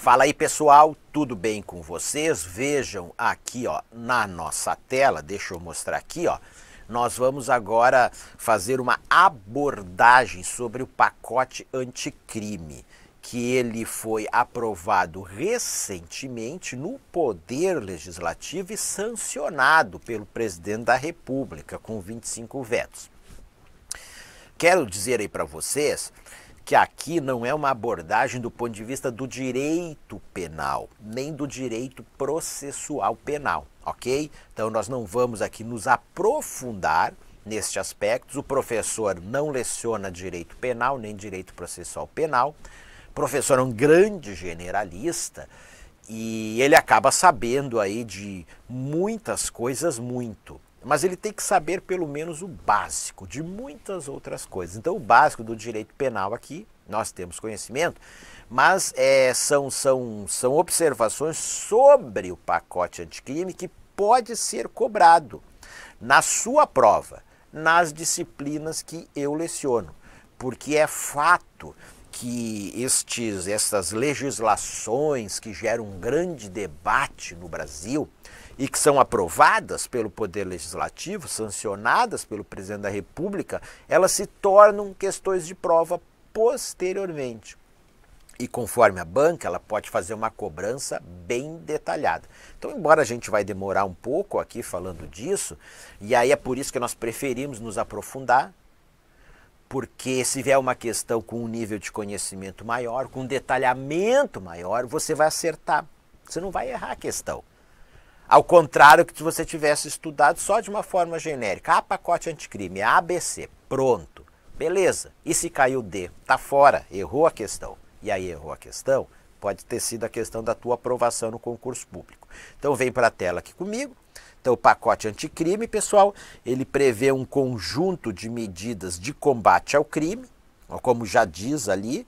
Fala aí, pessoal, tudo bem com vocês? Vejam aqui, ó, na nossa tela, deixa eu mostrar aqui, ó. Nós vamos agora fazer uma abordagem sobre o pacote anticrime, que ele foi aprovado recentemente no Poder Legislativo e sancionado pelo presidente da República com 25 vetos. Quero dizer aí para vocês que aqui não é uma abordagem do ponto de vista do direito penal, nem do direito processual penal, ok? Então nós não vamos aqui nos aprofundar neste aspecto. O professor não leciona direito penal, nem direito processual penal. O professor é um grande generalista e ele acaba sabendo aí de muitas coisas, mas ele tem que saber pelo menos o básico de muitas outras coisas. Então o básico do direito penal aqui, nós temos conhecimento, mas são observações sobre o pacote anticrime que pode ser cobrado na sua prova, nas disciplinas que eu leciono, porque é fato que estas legislações que geram um grande debate no Brasil e que são aprovadas pelo Poder Legislativo, sancionadas pelo Presidente da República, elas se tornam questões de prova posteriormente. E conforme a banca, ela pode fazer uma cobrança bem detalhada. Então, embora a gente vai demorar um pouco aqui falando disso, e aí é por isso que nós preferimos nos aprofundar, porque se vier uma questão com um nível de conhecimento maior, com um detalhamento maior, você vai acertar, você não vai errar a questão. Ao contrário que se você tivesse estudado só de uma forma genérica, pacote anticrime, ABC, pronto, beleza. E se caiu D, tá fora, errou a questão. E aí errou a questão, pode ter sido a questão da tua aprovação no concurso público. Então vem para a tela aqui comigo. Então o pacote anticrime, pessoal, ele prevê um conjunto de medidas de combate ao crime, como já diz ali,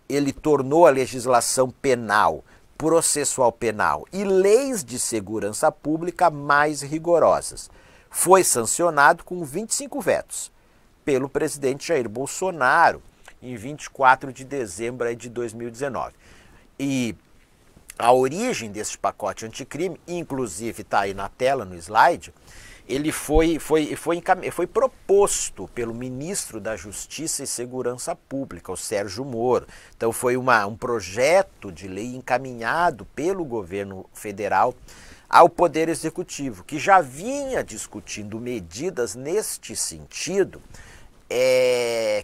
ele tornou a legislação penal, processual penal e leis de segurança pública mais rigorosas. Foi sancionado com 25 vetos pelo presidente Jair Bolsonaro em 24 de dezembro de 2019. E a origem desse pacote anticrime, inclusive está aí na tela, no slide, ele foi proposto pelo ministro da Justiça e Segurança Pública, o Sérgio Moro. Então foi um projeto de lei encaminhado pelo governo federal ao Poder Executivo, que já vinha discutindo medidas neste sentido,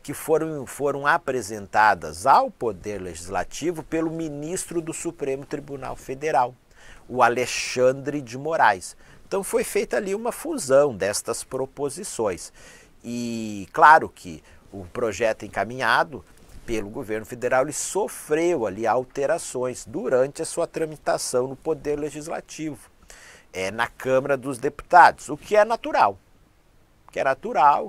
que foram apresentadas ao Poder Legislativo pelo ministro do Supremo Tribunal Federal, o Alexandre de Moraes. Então foi feita ali uma fusão destas proposições. E claro que o projeto encaminhado pelo governo federal ele sofreu ali alterações durante a sua tramitação no Poder Legislativo, na Câmara dos Deputados, o que é natural.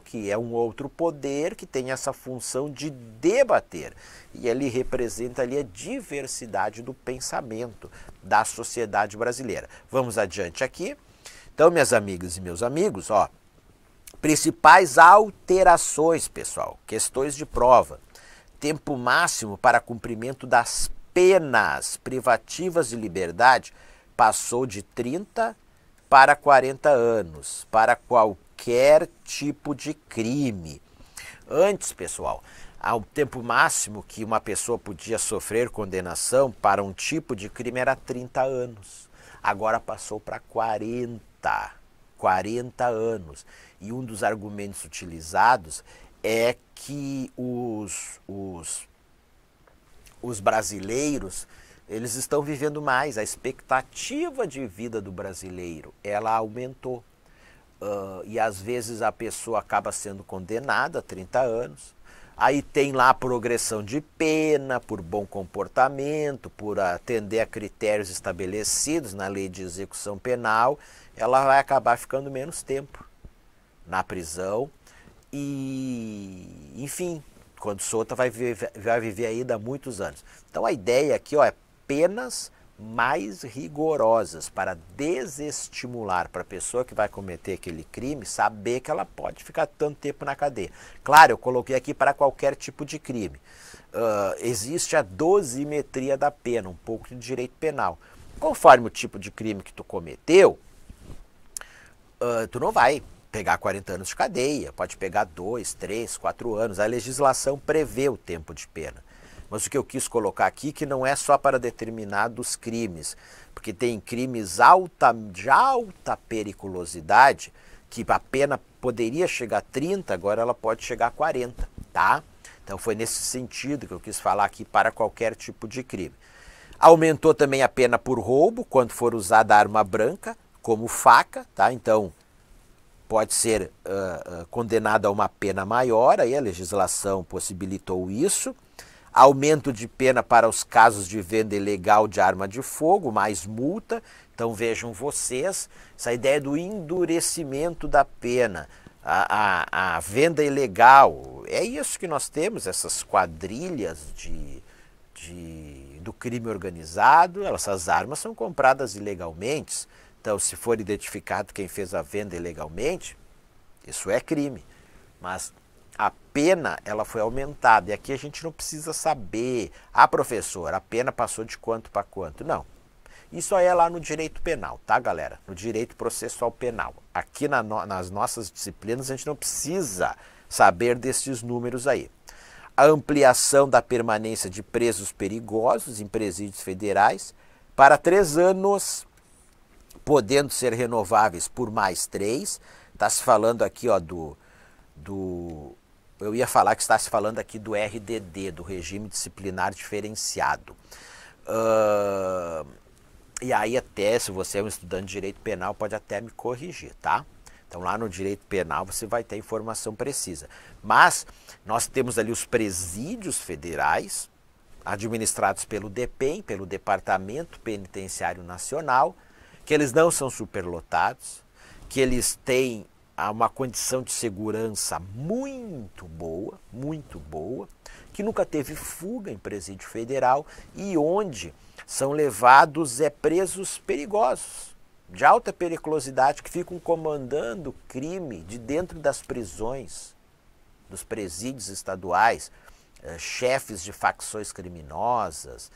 Que é um outro poder que tem essa função de debater. E ele representa ali a diversidade do pensamento da sociedade brasileira. Vamos adiante aqui. Então, minhas amigas e meus amigos, ó, principais alterações, pessoal, questões de prova. Tempo máximo para cumprimento das penas privativas de liberdade passou de 30 para 40 anos, para qualquer tipo de crime. Antes, pessoal, o tempo máximo que uma pessoa podia sofrer condenação para um tipo de crime era 30 anos. Agora passou para 40 anos. E um dos argumentos utilizados é que os brasileiros eles estão vivendo mais. A expectativa de vida do brasileiro ela aumentou. E às vezes a pessoa acaba sendo condenada a 30 anos. Aí tem lá a progressão de pena por bom comportamento, por atender a critérios estabelecidos na lei de execução penal. Ela vai acabar ficando menos tempo na prisão e, enfim, quando solta vai viver ainda muitos anos. Então a ideia aqui, ó, é penas mais rigorosas para desestimular para a pessoa que vai cometer aquele crime saber que ela pode ficar tanto tempo na cadeia. Claro, eu coloquei aqui para qualquer tipo de crime. Existe a dosimetria da pena, um pouco de direito penal. Conforme o tipo de crime que tu cometeu, tu não vai pegar 40 anos de cadeia, pode pegar 2, 3, 4 anos. A legislação prevê o tempo de pena. Mas o que eu quis colocar aqui é que não é só para determinados crimes, porque tem crimes de alta periculosidade, que a pena poderia chegar a 30, agora ela pode chegar a 40, tá? Então foi nesse sentido que eu quis falar aqui para qualquer tipo de crime. Aumentou também a pena por roubo, quando for usada arma branca, como faca, tá? Então pode ser condenado a uma pena maior, aí a legislação possibilitou isso. Aumento de pena para os casos de venda ilegal de arma de fogo, mais multa. Então vejam vocês, essa ideia do endurecimento da pena, a venda ilegal, é isso que nós temos, essas quadrilhas do crime organizado, essas armas são compradas ilegalmente. Então, se for identificado quem fez a venda ilegalmente, isso é crime. Mas a pena ela foi aumentada. E aqui a gente não precisa saber, professor, a pena passou de quanto para quanto. Não. Isso aí é lá no direito penal, tá, galera? No direito processual penal. Aqui nas nossas disciplinas a gente não precisa saber desses números aí. A ampliação da permanência de presos perigosos em presídios federais para 3 anos, podendo ser renováveis por mais 3. Está se falando aqui, ó, eu ia falar que está se falando aqui do RDD, do Regime Disciplinar Diferenciado. E aí até, se você é um estudante de direito penal, pode até me corrigir, tá? Então lá no direito penal você vai ter informação precisa. Mas nós temos ali os presídios federais, administrados pelo DPEM, pelo Departamento Penitenciário Nacional, que eles não são superlotados, que eles têm uma condição de segurança muito boa, que nunca teve fuga em presídio federal e onde são levados presos perigosos, de alta periculosidade, que ficam comandando crime de dentro das prisões, dos presídios estaduais, chefes de facções criminosas,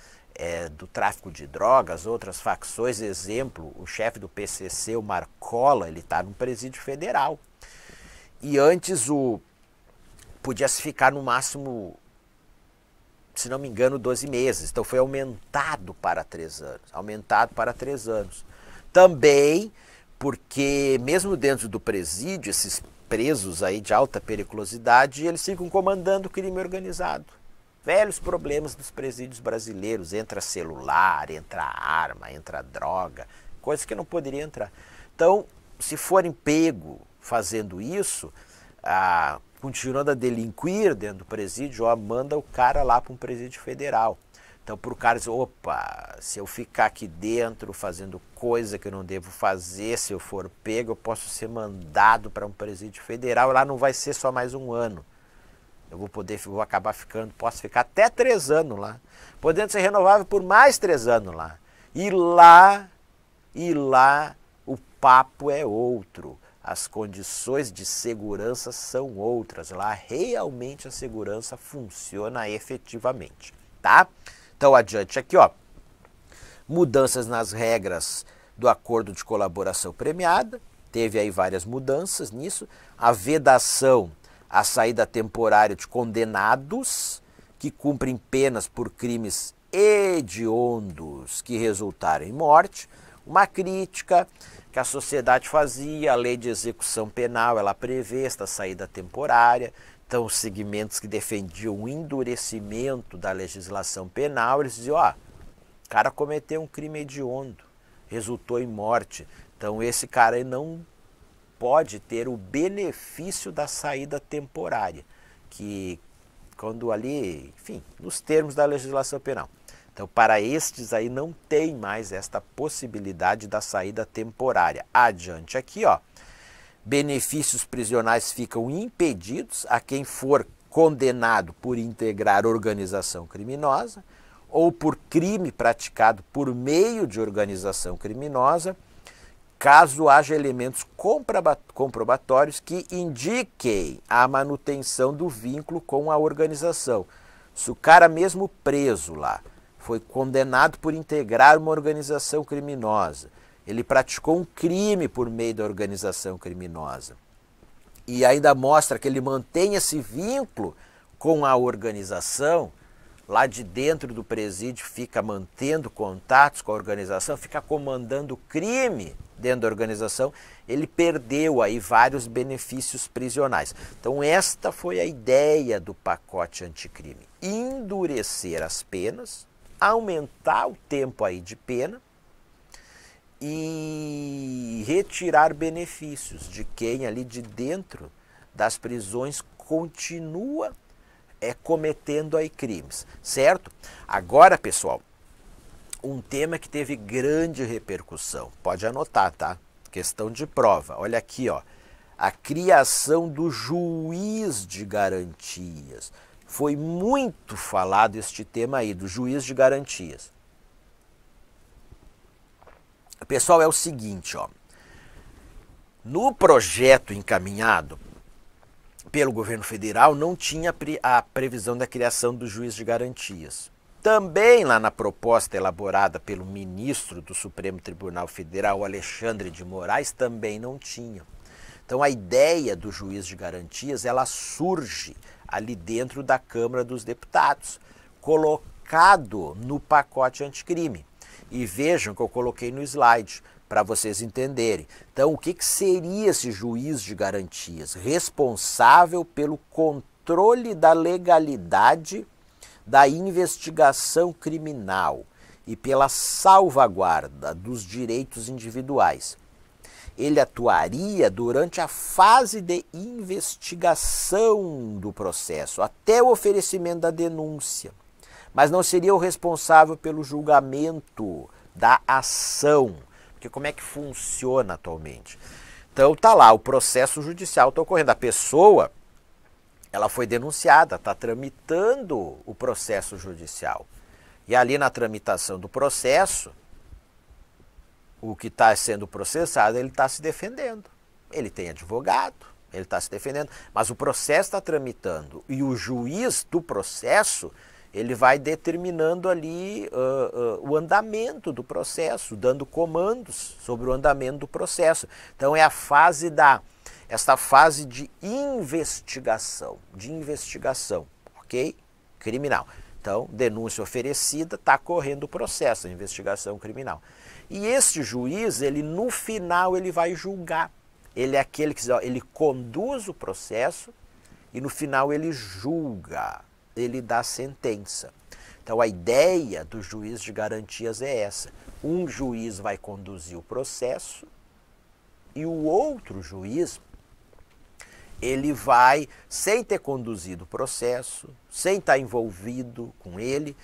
do tráfico de drogas, outras facções. Exemplo, o chefe do PCC, o Marcola, ele está no presídio federal. E antes podia se ficar no máximo, se não me engano, 12 meses. Então foi aumentado para 3 anos. Também porque mesmo dentro do presídio, esses presos aí de alta periculosidade, eles ficam comandando o crime organizado. Velhos problemas dos presídios brasileiros, entra celular, entra arma, entra droga, coisas que não poderia entrar. Então, se forem pego fazendo isso, continuando a delinquir dentro do presídio, manda o cara lá para um presídio federal. Então, para o cara dizer, opa, se eu ficar aqui dentro fazendo coisa que eu não devo fazer, se eu for pego, eu posso ser mandado para um presídio federal, lá não vai ser só mais 1 ano. Eu vou acabar posso ficar até 3 anos lá, podendo ser renovável por mais 3 anos lá. E lá o papo é outro, as condições de segurança são outras, lá realmente a segurança funciona efetivamente, tá? Então adiante aqui, ó, mudanças nas regras do acordo de colaboração premiada, teve aí várias mudanças nisso, a vedação a saída temporária de condenados que cumprem penas por crimes hediondos que resultaram em morte. Uma crítica que a sociedade fazia, a lei de execução penal, ela prevê esta saída temporária. Então, os segmentos que defendiam o endurecimento da legislação penal, eles diziam, o cara cometeu um crime hediondo, resultou em morte. Então, esse cara aí não pode ter o benefício da saída temporária, que quando ali, enfim, nos termos da legislação penal. Então, para estes aí não tem mais esta possibilidade da saída temporária. Adiante aqui, ó, benefícios prisionais ficam impedidos a quem for condenado por integrar organização criminosa ou por crime praticado por meio de organização criminosa, caso haja elementos comprobatórios que indiquem a manutenção do vínculo com a organização. Se o cara mesmo preso lá foi condenado por integrar uma organização criminosa, ele praticou um crime por meio da organização criminosa e ainda mostra que ele mantém esse vínculo com a organização, lá de dentro do presídio fica mantendo contatos com a organização, fica comandando o crime dentro da organização, ele perdeu aí vários benefícios prisionais. Então esta foi a ideia do pacote anticrime: endurecer as penas, aumentar o tempo aí de pena e retirar benefícios de quem ali de dentro das prisões continua cometendo aí crimes, certo? Agora, pessoal, um tema que teve grande repercussão, pode anotar, tá? Questão de prova, olha aqui, ó, a criação do juiz de garantias. Foi muito falado este tema aí, do juiz de garantias. Pessoal, é o seguinte, ó, no projeto encaminhado pelo governo federal não tinha a previsão da criação do juiz de garantias. Também lá na proposta elaborada pelo ministro do Supremo Tribunal Federal, Alexandre de Moraes, também não tinha. Então a ideia do juiz de garantias, ela surge ali dentro da Câmara dos Deputados, colocado no pacote anticrime. E vejam que eu coloquei no slide, para vocês entenderem. Então, o que seria esse juiz de garantias? Responsável pelo controle da legalidade da investigação criminal e pela salvaguarda dos direitos individuais. Ele atuaria durante a fase de investigação do processo, até o oferecimento da denúncia, mas não seria o responsável pelo julgamento da ação. Porque como é que funciona atualmente? Então tá lá, o processo judicial está ocorrendo. A pessoa, ela foi denunciada, está tramitando o processo judicial. E ali na tramitação do processo, o que está sendo processado, ele está se defendendo. Ele tem advogado, ele está se defendendo, mas o processo está tramitando. E o juiz do processo, ele vai determinando ali o andamento do processo, dando comandos sobre o andamento do processo. Então é a fase esta fase de investigação, ok? Criminal. Então, denúncia oferecida, está correndo o processo, a investigação criminal. E este juiz, ele no final, ele vai julgar. Ele é aquele que ele conduz o processo e no final ele julga. Ele dá sentença. Então a ideia do juiz de garantias é essa. Um juiz vai conduzir o processo e o outro juiz, ele vai, sem ter conduzido o processo, sem estar envolvido com ele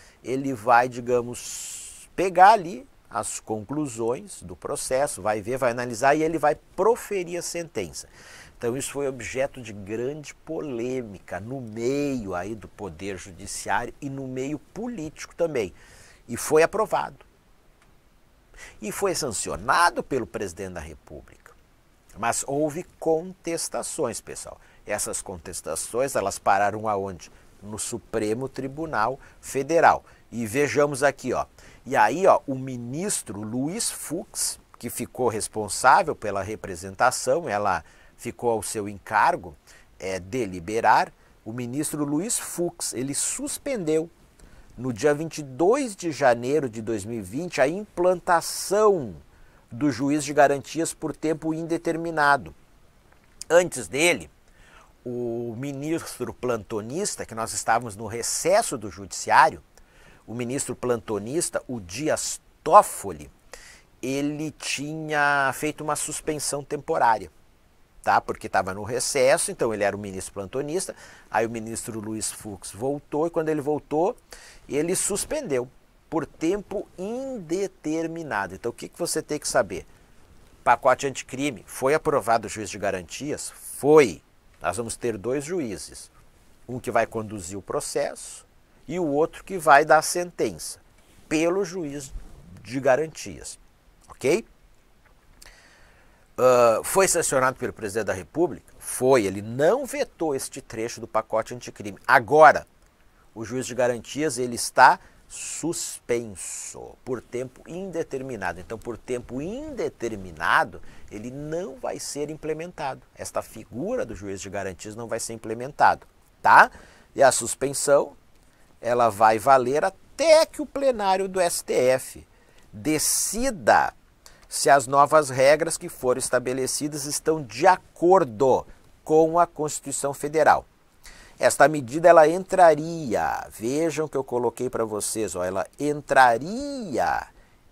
vai, digamos, pegar ali as conclusões do processo, vai ver, vai analisar e ele vai proferir a sentença. Então isso foi objeto de grande polêmica no meio aí do poder judiciário e no meio político também. E foi aprovado. E foi sancionado pelo presidente da República. Mas houve contestações, pessoal. Essas contestações, elas pararam aonde? No Supremo Tribunal Federal. E vejamos aqui, ó. E aí, ó, o ministro Luiz Fux, que ficou responsável pela representação, ela ficou ao seu encargo deliberar, o ministro Luiz Fux, ele suspendeu no dia 22 de janeiro de 2020 a implantação do juiz de garantias por tempo indeterminado. Antes dele, o ministro plantonista, que nós estávamos no recesso do judiciário, o ministro plantonista, o Dias Toffoli, ele tinha feito uma suspensão temporária. Tá? Porque estava no recesso, então ele era o ministro plantonista, aí o ministro Luiz Fux voltou, e quando ele voltou, ele suspendeu por tempo indeterminado. Então o que você tem que saber? Pacote anticrime, foi aprovado o juiz de garantias? Foi. Nós vamos ter dois juízes, um que vai conduzir o processo e o outro que vai dar a sentença, pelo juiz de garantias, ok? Foi sancionado pelo presidente da República? Foi, ele não vetou este trecho do pacote anticrime. Agora, o juiz de garantias ele está suspenso por tempo indeterminado. Então, por tempo indeterminado, ele não vai ser implementado. Esta figura do juiz de garantias não vai ser implementado, tá? E a suspensão, ela vai valer até que o plenário do STF decida se as novas regras que foram estabelecidas estão de acordo com a Constituição Federal. Esta medida ela entraria, vejam que eu coloquei para vocês, ó, ela entraria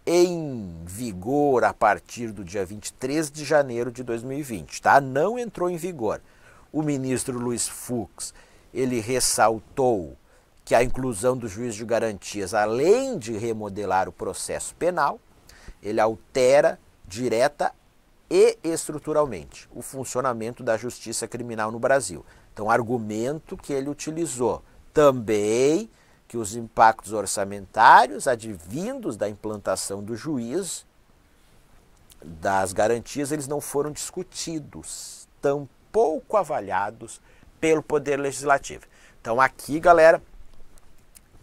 em vigor a partir do dia 23 de janeiro de 2020, tá? Não entrou em vigor. O ministro Luiz Fux, ele ressaltou que a inclusão do juiz de garantias, além de remodelar o processo penal, ele altera direta e estruturalmente o funcionamento da justiça criminal no Brasil. Então, argumento que ele utilizou também que os impactos orçamentários advindos da implantação do juiz das garantias, eles não foram discutidos, tampouco avaliados pelo Poder Legislativo. Então, aqui, galera,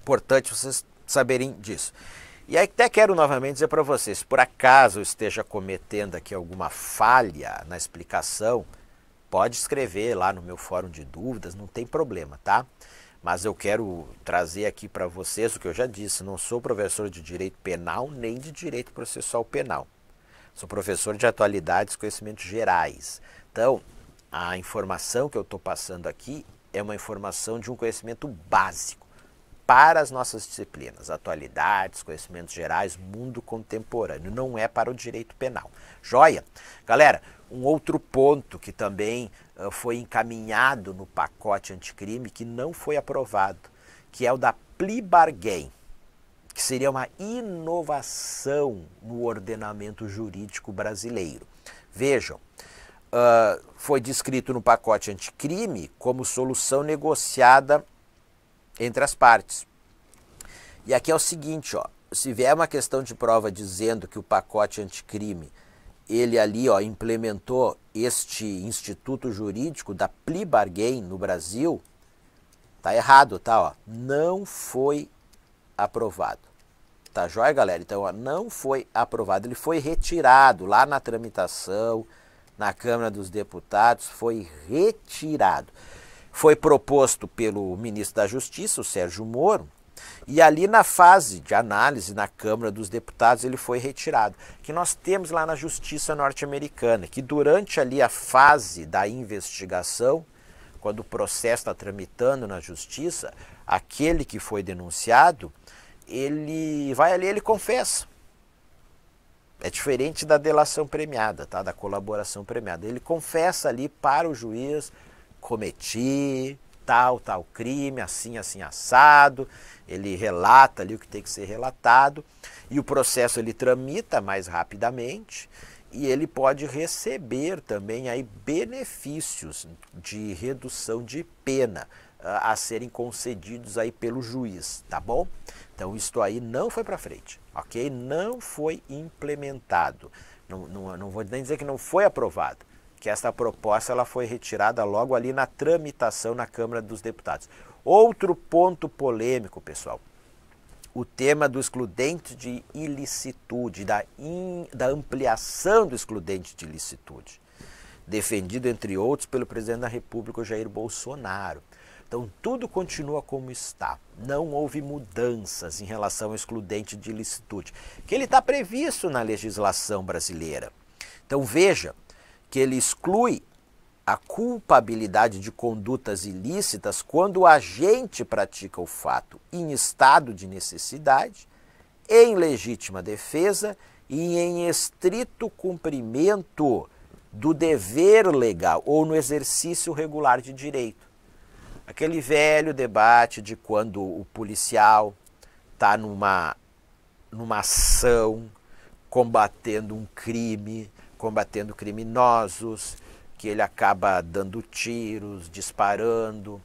importante vocês saberem disso. E aí até quero novamente dizer para vocês, por acaso eu esteja cometendo aqui alguma falha na explicação, pode escrever lá no meu fórum de dúvidas, não tem problema, tá? Mas eu quero trazer aqui para vocês o que eu já disse, não sou professor de direito penal nem de direito processual penal. Sou professor de atualidades e conhecimentos gerais. Então, a informação que eu estou passando aqui é uma informação de um conhecimento básico para as nossas disciplinas, atualidades, conhecimentos gerais, mundo contemporâneo, não é para o direito penal. Joia? Galera, um outro ponto que também foi encaminhado no pacote anticrime, que não foi aprovado, que é o da plea bargain, que seria uma inovação no ordenamento jurídico brasileiro. Vejam, foi descrito no pacote anticrime como solução negociada entre as partes. E aqui é o seguinte, ó, se vier uma questão de prova dizendo que o pacote anticrime, ele ali, ó, implementou este instituto jurídico da plea bargain no Brasil, tá errado, tá, ó, não foi aprovado. Tá joia, galera? Então, ó, não foi aprovado, ele foi retirado lá na tramitação, na Câmara dos Deputados, foi retirado. Foi proposto pelo ministro da Justiça, o Sérgio Moro, e ali na fase de análise na Câmara dos Deputados ele foi retirado. Que nós temos lá na Justiça norte-americana, que durante ali a fase da investigação, quando o processo está tramitando na Justiça, aquele que foi denunciado, ele vai ali, ele confessa. É diferente da delação premiada, tá? Da colaboração premiada. Ele confessa ali para o juiz: cometi tal crime, assim, assado. Ele relata ali o que tem que ser relatado e o processo ele tramita mais rapidamente e ele pode receber também aí benefícios de redução de pena a serem concedidos aí pelo juiz, tá bom? Então isto aí não foi para frente, ok? Não foi implementado. Não vou nem dizer que não foi aprovado, que essa proposta ela foi retirada logo ali na tramitação na Câmara dos Deputados. Outro ponto polêmico, pessoal, o tema do excludente de ilicitude, da ampliação do excludente de ilicitude, defendido, entre outros, pelo presidente da República, Jair Bolsonaro. Então, tudo continua como está. Não houve mudanças em relação ao excludente de ilicitude, que ele está previsto na legislação brasileira. Então, veja que ele exclui a culpabilidade de condutas ilícitas quando o agente pratica o fato em estado de necessidade, em legítima defesa e em estrito cumprimento do dever legal ou no exercício regular de direito. Aquele velho debate de quando o policial está numa ação combatendo um crime, combatendo criminosos, que ele acaba dando tiros, disparando,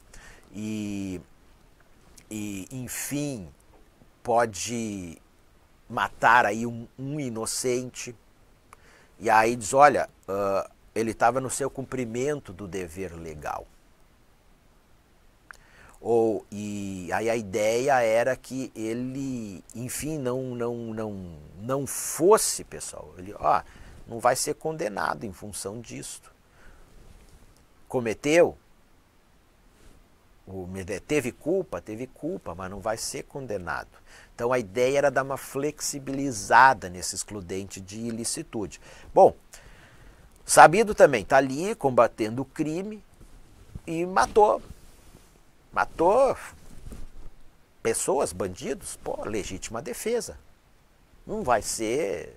e e enfim, pode matar aí um inocente. E aí diz, olha, ele estava no seu cumprimento do dever legal. E aí a ideia era que ele, enfim, não fosse, pessoal, ele, não vai ser condenado em função disto. Cometeu, teve culpa, mas não vai ser condenado. Então a ideia era dar uma flexibilizada nesse excludente de ilicitude. Bom, sabido também, está ali combatendo o crime e matou pessoas, bandidos, legítima defesa. Não vai ser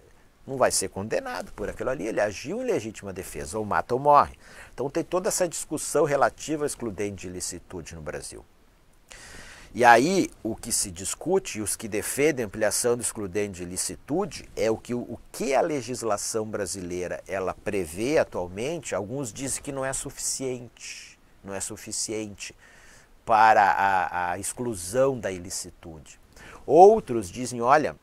condenado por aquilo ali, ele agiu em legítima defesa, ou mata ou morre. Então tem toda essa discussão relativa ao excludente de ilicitude no Brasil. E aí o que se discute, e os que defendem a ampliação do excludente de ilicitude, é o que a legislação brasileira ela prevê atualmente. Alguns dizem que não é suficiente para a exclusão da ilicitude. Outros dizem, olha,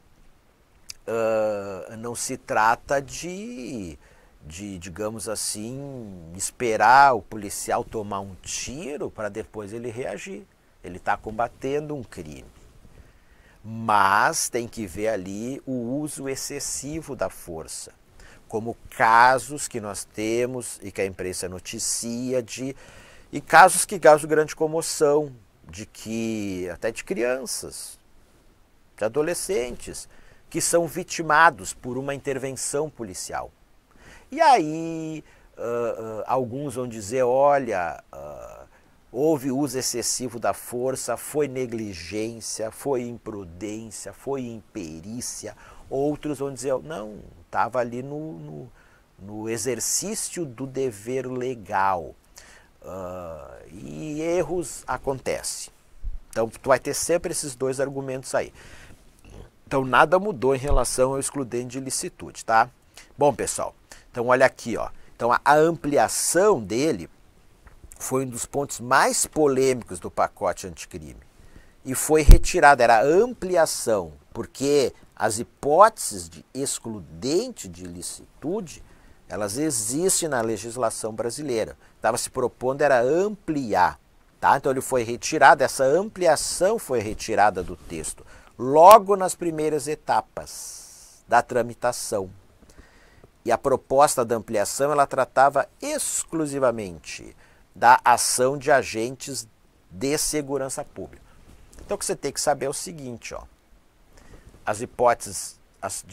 não se trata de, digamos assim, esperar o policial tomar um tiro para depois ele reagir. Ele está combatendo um crime. Mas tem que ver ali o uso excessivo da força, como casos que nós temos e que a imprensa noticia e casos que causam grande comoção, até de crianças, de adolescentes, que são vitimados por uma intervenção policial. E aí alguns vão dizer, olha, houve uso excessivo da força, foi negligência, foi imprudência, foi imperícia. Outros vão dizer, não, estava ali no exercício do dever legal. E erros acontecem. Então tu vai ter sempre esses dois argumentos aí. Então nada mudou em relação ao excludente de ilicitude, tá? Bom, pessoal, então olha aqui, ó. Então a ampliação dele foi um dos pontos mais polêmicos do pacote anticrime. E foi retirada, era a ampliação, porque as hipóteses de excludente de ilicitude, elas existem na legislação brasileira. Estava se propondo era ampliar, tá? Então ele foi retirado, essa ampliação foi retirada do texto, logo nas primeiras etapas da tramitação. E a proposta da ampliação, ela tratava exclusivamente da ação de agentes de segurança pública. Então o que você tem que saber é o seguinte, ó, as hipóteses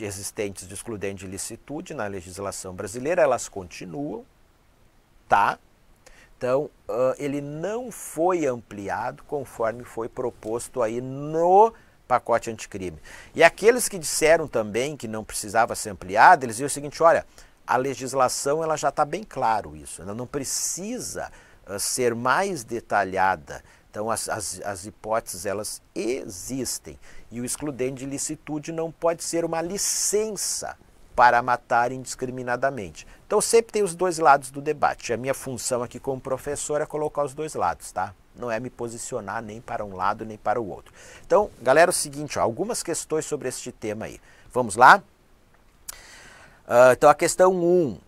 existentes de excludente de ilicitude na legislação brasileira, elas continuam, tá? Então, ele não foi ampliado conforme foi proposto aí no pacote anticrime. E aqueles que disseram também que não precisava ser ampliado, eles diziam o seguinte, olha, a legislação ela já está bem claro isso, ela não precisa ser mais detalhada. Então as hipóteses elas existem e o excludente de ilicitude não pode ser uma licença para matar indiscriminadamente. Então sempre tem os dois lados do debate. A minha função aqui como professor é colocar os dois lados, tá? Não é me posicionar nem para um lado nem para o outro. Então, galera, é o seguinte, ó, algumas questões sobre este tema aí. Vamos lá? Então a questão 1,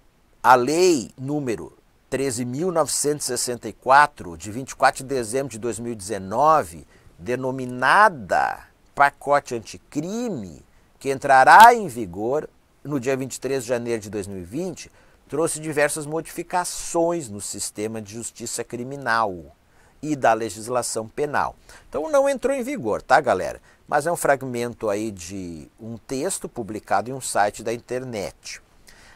a lei número 13.964, de 24 de dezembro de 2019, denominada pacote anticrime, que entrará em vigor no dia 23 de janeiro de 2020, trouxe diversas modificações no sistema de justiça criminal e da legislação penal. Então não entrou em vigor, tá, galera? Mas é um fragmento aí de um texto publicado em um site da internet.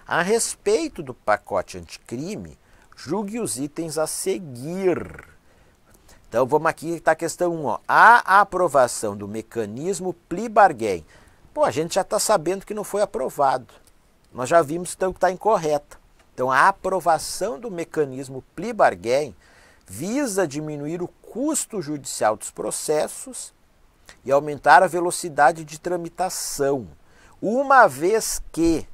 A respeito do pacote anticrime, julgue os itens a seguir. Então vamos aqui, está a questão 1. Ó. A aprovação do mecanismo plea bargain. Pô, a gente já está sabendo que não foi aprovado. Nós já vimos então que está incorreta. Então a aprovação do mecanismo plea bargain visa diminuir o custo judicial dos processos e aumentar a velocidade de tramitação, uma vez que,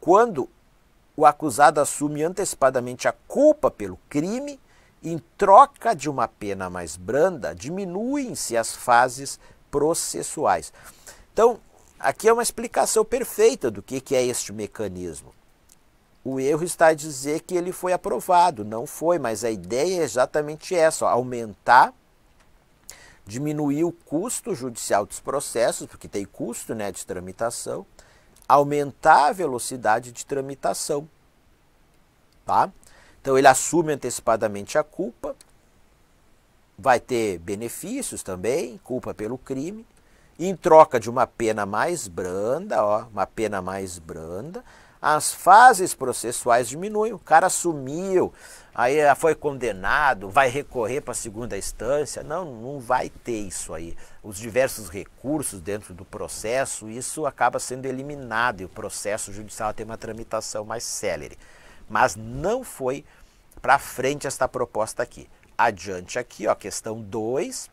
quando o acusado assume antecipadamente a culpa pelo crime, Em troca de uma pena mais branda, diminuem-se as fases processuais. Então, aqui é uma explicação perfeita do que é este mecanismo. O erro está a dizer que ele foi aprovado, não foi, mas a ideia é exatamente essa, ó, aumentar, diminuir o custo judicial dos processos, porque tem custo, né, de tramitação, aumentar a velocidade de tramitação, tá? Então ele assume antecipadamente a culpa, vai ter benefícios também, culpa pelo crime, em troca de uma pena mais branda, ó, uma pena mais branda, as fases processuais diminuem, o cara assumiu, aí foi condenado, vai recorrer para a segunda instância, não vai ter isso aí. Os diversos recursos dentro do processo, isso acaba sendo eliminado e o processo judicial tem uma tramitação mais célere. Mas não foi para frente esta proposta aqui. Adiante aqui, ó, questão 2.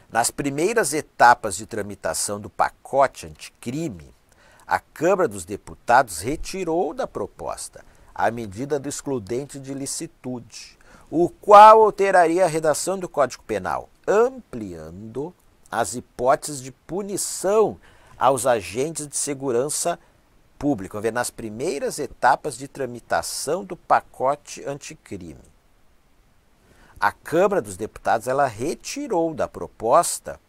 Nas primeiras etapas de tramitação do pacote anticrime, a Câmara dos Deputados retirou da proposta a medida do excludente de licitude, o qual alteraria a redação do Código Penal, ampliando as hipóteses de punição aos agentes de segurança pública. Vamos ver, nas primeiras etapas de tramitação do pacote anticrime. A Câmara dos Deputados ela retirou da proposta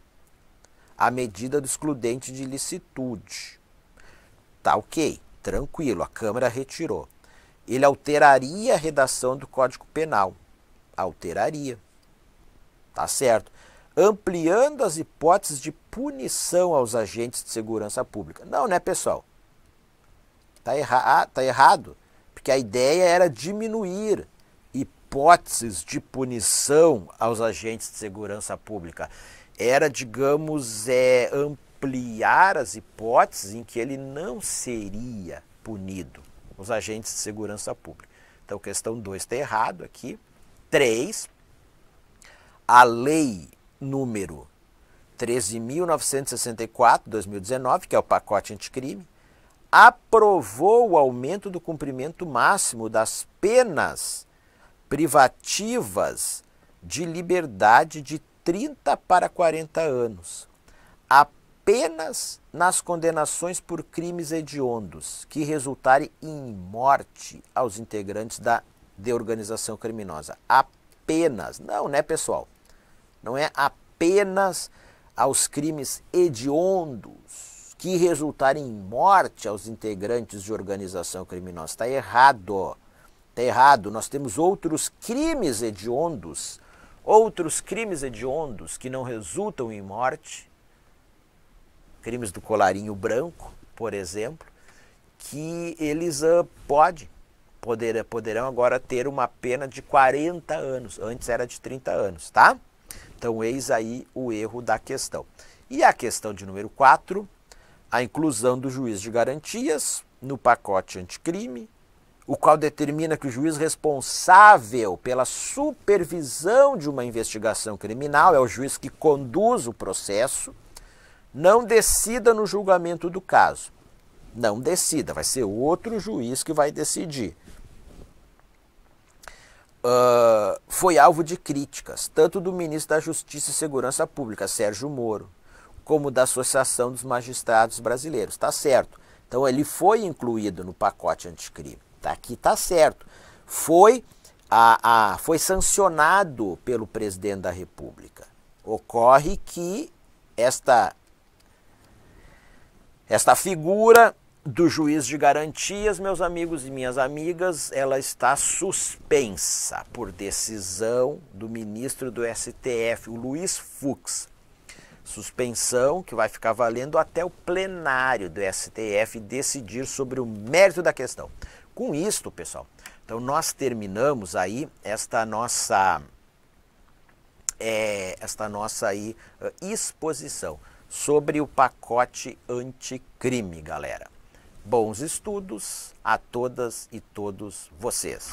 a medida do excludente de licitude. Tá ok, tranquilo, a Câmara retirou. Ele alteraria a redação do Código Penal. Alteraria. Tá certo. Ampliando as hipóteses de punição aos agentes de segurança pública. Não, né, pessoal? Tá errado. Porque a ideia era diminuir hipóteses de punição aos agentes de segurança pública. Era, digamos, ampliar as hipóteses em que ele não seria punido, os agentes de segurança pública. Então, questão 2 está errado aqui. 3, a lei número 13.964, 2019, que é o pacote anticrime, aprovou o aumento do cumprimento máximo das penas privativas de liberdade de 30 para 40 anos, apenas nas condenações por crimes hediondos que resultarem em morte aos integrantes de organização criminosa. Apenas, não, né, pessoal? Não é apenas aos crimes hediondos que resultarem em morte aos integrantes de organização criminosa. Está errado. Está errado. Nós temos outros crimes hediondos que não resultam em morte, crimes do colarinho branco, por exemplo, que eles poderão agora ter uma pena de 40 anos, antes era de 30 anos, tá? Então eis aí o erro da questão. E a questão de número 4, a inclusão do juiz de garantias no pacote anticrime, o qual determina que o juiz responsável pela supervisão de uma investigação criminal, é o juiz que conduz o processo, não decida no julgamento do caso. Não decida, vai ser outro juiz que vai decidir. Foi alvo de críticas, tanto do ministro da Justiça e Segurança Pública, Sérgio Moro, como da Associação dos Magistrados Brasileiros. Tá certo. Então ele foi incluído no pacote anticrime. Aqui está certo. Foi sancionado pelo presidente da República. Ocorre que esta figura do juiz de garantias, meus amigos e minhas amigas, ela está suspensa por decisão do ministro do STF, o Luiz Fux. Suspensão que vai ficar valendo até o plenário do STF decidir sobre o mérito da questão. Com isto, pessoal, então nós terminamos aí esta nossa aí, exposição sobre o pacote anticrime, galera. Bons estudos a todas e todos vocês.